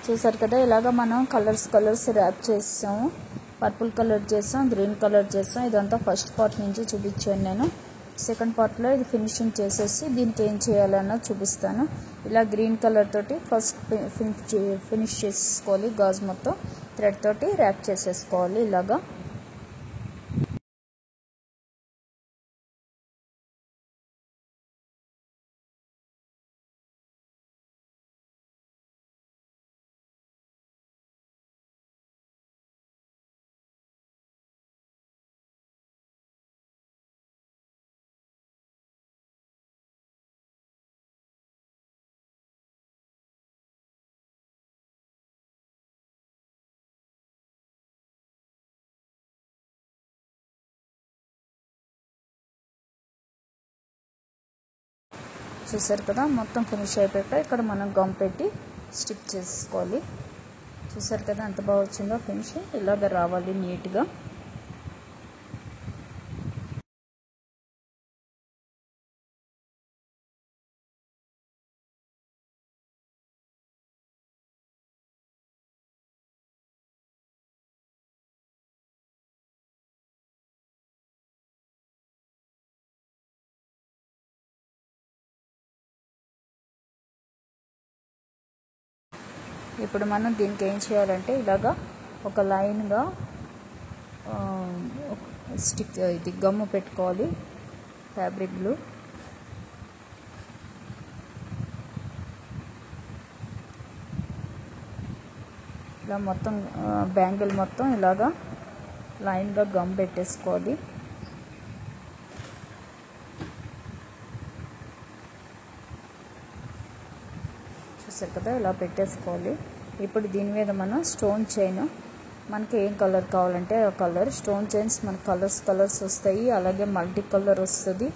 చూసారు కదా, ఇలాగ మనం కలర్స్ ర్యాప్ చేసాము. పర్పుల్ కలర్ చేసాం, గ్రీన్ కలర్ చేసాం. ఇదంతా ఫస్ట్ పార్ట్ నుంచి చూపించాను నేను. సెకండ్ పార్ట్లో ఇది ఫినిషింగ్ చేసేసి దీనికి ఏం చేయాలన్నది చూపిస్తాను. ఇలా గ్రీన్ కలర్ తోటి ఫస్ట్ ఫినిష్ చేసుకోవాలి. గాజు మొత్తం థ్రెడ్ తోటి ర్యాప్ చేసేసుకోవాలి ఇలాగా. చూసారు కదా, మొత్తం ఫినిష్ అయిపోయాక ఇక్కడ మనం గమ్ పెట్టి స్టిక్ చేసుకోవాలి. చూసారు కదా ఎంత బాగా వచ్చిందో ఫినిషింగ్. ఇలాగ రావాలి నీట్గా. ఇప్పుడు మనం దీనికి ఏం చేయాలంటే ఇలాగా ఒక లైన్గా స్టిక్ ఇది గమ్ము పెట్టుకోవాలి, ఫ్యాబ్రిక్ గ్లూ. ఇలా మొత్తం బ్యాంగిల్ మొత్తం ఇలాగా లైన్గా గమ్ పెట్టేసుకోవాలి. చూసారు కదా, ఇలా పెట్టేసుకోవాలి. ఇప్పుడు దీని మీద మనం స్టోన్ చైన్, మనకి ఏం కలర్ కావాలంటే ఆ కలర్ స్టోన్ చైన్స్ మనకు కలర్స్ వస్తాయి. అలాగే మల్టీ కలర్ వస్తుంది.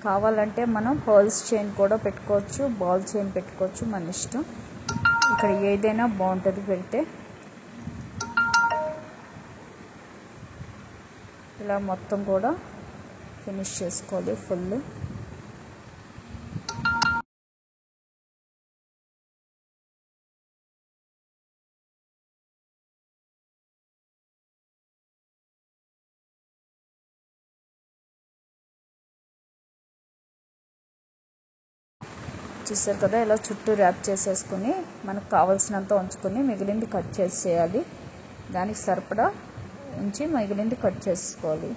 కావాలంటే మనం పర్ల్స్ చైన్ కూడా పెట్టుకోవచ్చు, బాల్ చైన్ పెట్టుకోవచ్చు, మన ఇష్టం. ఇక్కడ ఏదైనా బాగుంటుంది పెడితే. ఇలా మొత్తం కూడా ఫినిష్ చేసుకోవాలి ఫుల్. చూసారు కదా, ఇలా చుట్టూ ర్యాప్ చేసేసుకొని మనకు కావాల్సినంత ఉంచుకొని మిగిలింది కట్ చేసేయాలి. దానికి సరిపడా ఉంచి మిగిలింది కట్ చేసుకోవాలి.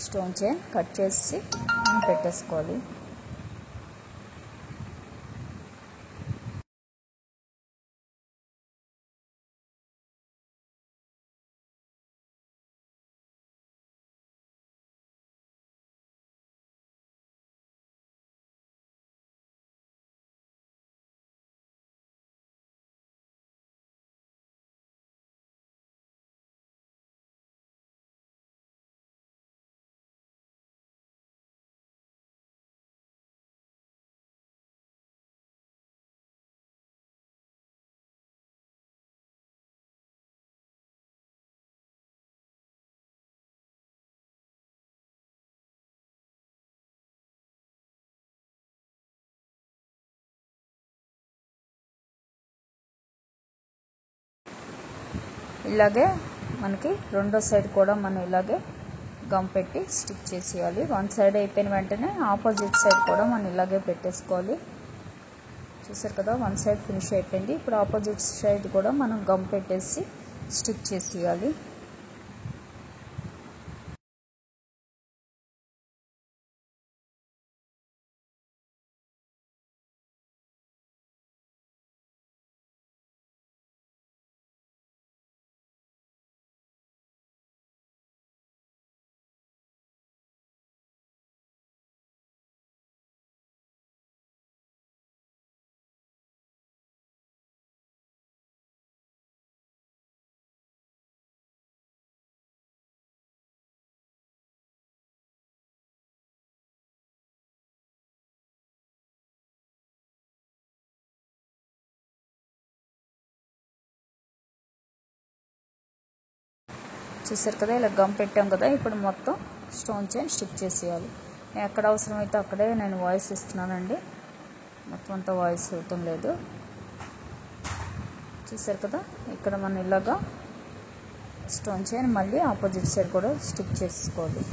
స్టోన్ చైన్ కట్ చేసి పెట్టేసుకోవాలి. ఇలాగే మనకి రెండో సైడ్ కూడా మనం ఇలాగే గమ్ పెట్టి స్టిక్ చేసేయాలి. వన్ సైడ్ అయిపోయిన వెంటనే ఆపోజిట్ సైడ్ కూడా మనం ఇలాగే పెట్టేసుకోవాలి. చూసారు కదా, వన్ సైడ్ ఫినిష్ అయిపోయింది. ఇప్పుడు ఆపోజిట్ సైడ్ కూడా మనం గమ్ పెట్టేసి స్టిక్ చేసేయాలి. చూసారు కదా, ఇలా గమ్ పెట్టాం కదా. ఇప్పుడు మొత్తం స్టోన్ చైన్ స్టిక్ చేసేయాలి. ఎక్కడ అవసరమైతే అక్కడే నేను వాయిస్ ఇస్తున్నానండి. మొత్తం అంతా వాయిస్ అవటం లేదు. చూసారు కదా, ఇక్కడ మనం ఇలాగా స్టోన్ చైన్ మళ్ళీ ఆపోజిట్ సైడ్ కూడా స్టిక్ చేసుకోవాలి.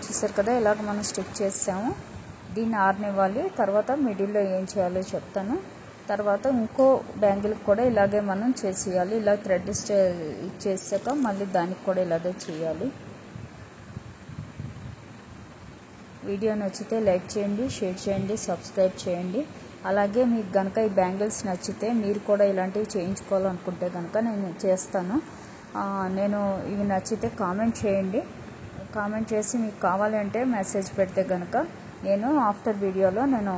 చూసారు కదా, ఇలాగ మనం స్టిక్ చేసాము. దీన్ని ఆరనివ్వాలి. తర్వాత మిడిల్లో ఏం చేయాలో చెప్తాను. తర్వాత ఇంకో బ్యాంగిల్కి కూడా ఇలాగే మనం చేసేయాలి. ఇలా థ్రెడ్ చేసాక మళ్ళీ దానికి కూడా ఇలాగే చేయాలి. వీడియో నచ్చితే లైక్ చేయండి, షేర్ చేయండి, సబ్స్క్రైబ్ చేయండి. అలాగే మీకు కనుక ఈ బ్యాంగిల్స్ నచ్చితే మీరు కూడా ఇలాంటివి చేయించుకోవాలనుకుంటే కనుక నేను చేస్తాను. నేను ఇవి నచ్చితే కామెంట్ చేయండి. కామెంట్ చేసి మీకు కావాలంటే మెసేజ్ పెడితే కనుక నేను ఆఫ్టర్ వీడియోలో నేను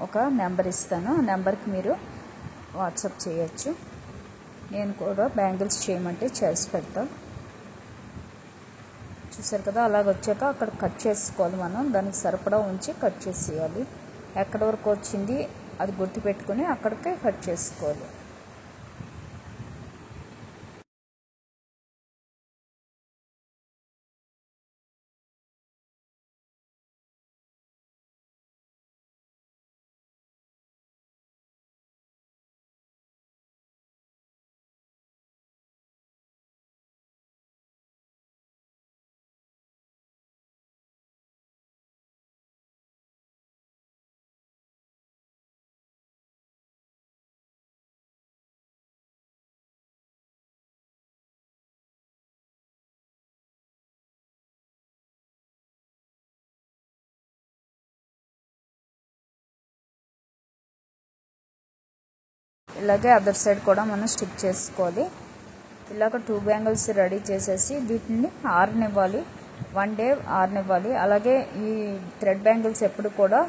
ఒక నెంబర్ ఇస్తాను. ఆ నెంబర్కి మీరు వాట్సాప్ చేయొచ్చు. నేను కూడా బ్యాంగిల్స్ చేయమంటే చేసి పెడతాను. చూసారు కదా, అలాగ వచ్చాక అక్కడ కట్ చేసుకోవాలి. మనం దానికి సరిపడా ఉంచి కట్ చేసేయాలి. ఎక్కడి వరకు వచ్చింది అది గుర్తుపెట్టుకుని అక్కడికే కట్ చేసుకోవాలి. ఇలాగే అదర్ సైడ్ కూడా మనం స్టిక్ చేసుకోవాలి. ఇలాగ 2 బ్యాంగిల్స్ రెడీ చేసేసి వీటిని ఆరనివ్వాలి. 1 డే ఆరనివ్వాలి. అలాగే ఈ థ్రెడ్ బ్యాంగిల్స్ ఎప్పుడు కూడా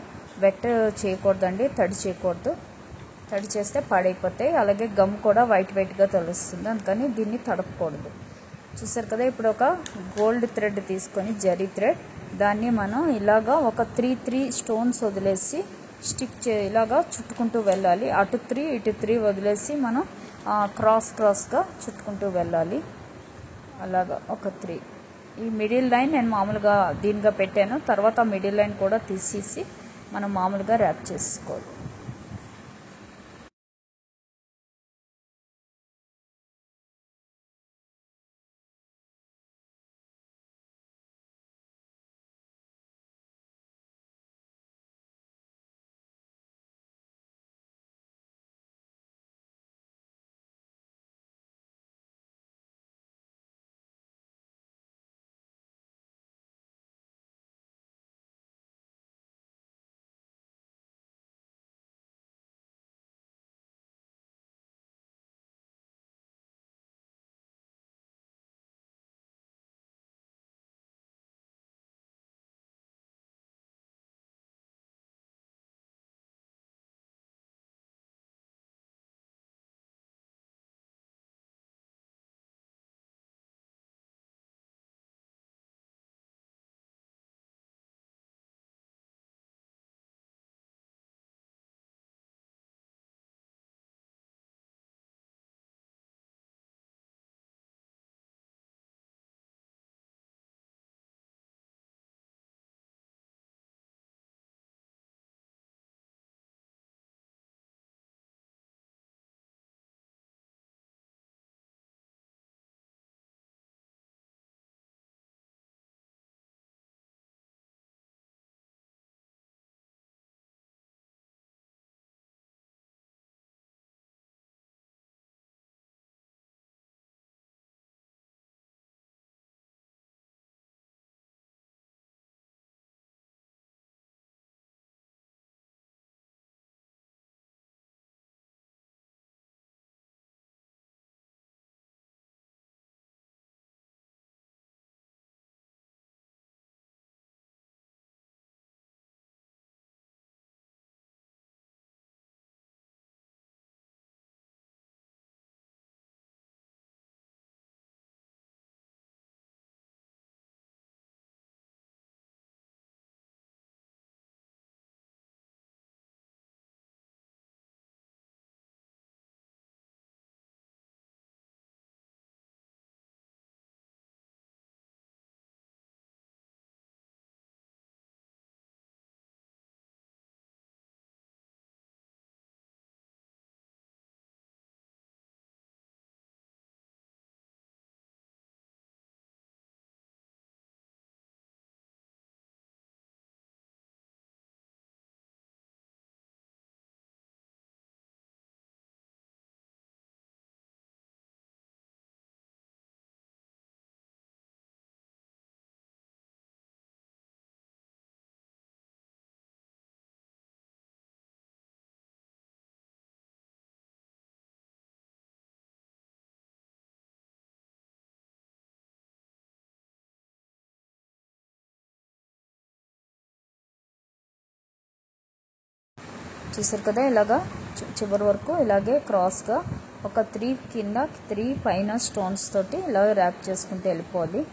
వెట్ చేయకూడదండి, తడి చేయకూడదు. తడి చేస్తే పాడైపోతాయి. అలాగే గమ్ కూడా వైట్గా తెలుస్తుంది, అందుకని దీన్ని తడపకూడదు. చూసారు కదా, ఇప్పుడు ఒక గోల్డ్ థ్రెడ్ తీసుకొని జరీ థ్రెడ్ దాన్ని మనం ఇలాగా ఒక 3 స్టోన్స్ వదిలేసి ఇలాగా చుట్టుకుంటూ వెళ్ళాలి. అటు 3 ఇటు 3 వదిలేసి మనం క్రాస్గా చుట్టుకుంటూ వెళ్ళాలి. అలాగా ఒక 3. ఈ మిడిల్ లైన్ నేను మామూలుగా దీనిగా పెట్టాను. తర్వాత మిడిల్ లైన్ కూడా తీసేసి మనం మామూలుగా ర్యాప్ చేసుకోవాలి. చూసారు కదా, ఇలాగా చివరి వరకు ఇలాగే క్రాస్గా ఒక 3 కింద 3 పైన స్టోన్స్ తోటి ఇలా ర్యాప్ చేసుకుంటూ వెళ్ళిపోవాలి.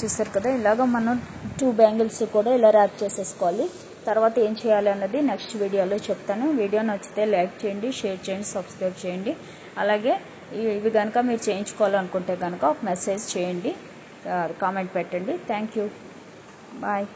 చూసారు కదా, ఇలాగ మనం 2 బ్యాంగిల్స్ కూడా ఇలా ర్యాప్ చేసేసుకోవాలి. తర్వాత ఏం చేయాలి అన్నది నెక్స్ట్ వీడియోలో చెప్తాను. వీడియో నచ్చితే లైక్ చేయండి, షేర్ చేయండి, సబ్స్క్రైబ్ చేయండి. అలాగే ఇవి కనుక మీరు చేయించుకోవాలనుకుంటే కనుక ఒక మెసేజ్ చేయండి, కామెంట్ పెట్టండి. Thank you, bye.